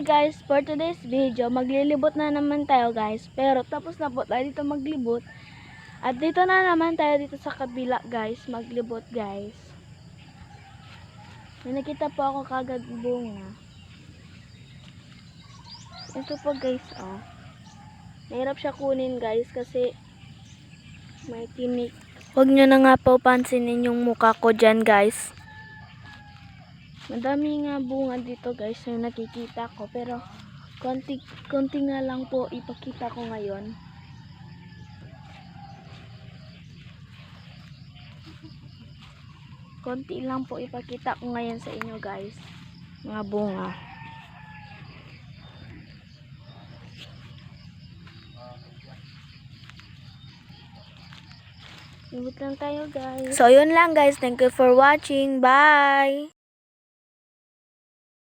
guys, for today's video, maglilibot na naman tayo guys. Pero tapos na po tayo dito maglibot. At dito na naman tayo dito sa kabila guys, maglibot guys. May nakita po ako kagad bunga. Ito po guys, oh. Mahirap siya kunin guys kasi may tinik. Huwag nyo na nga po pansinin yung mukha ko dyan guys. Madami nga bunga dito guys na nakikita ko, pero konti nga lang po ipakita ko ngayon. Konti lang po ipakita ko ngayon sa inyo guys, mga bunga. Ibut lang tayo guys. So yun lang guys, thank you for watching, bye!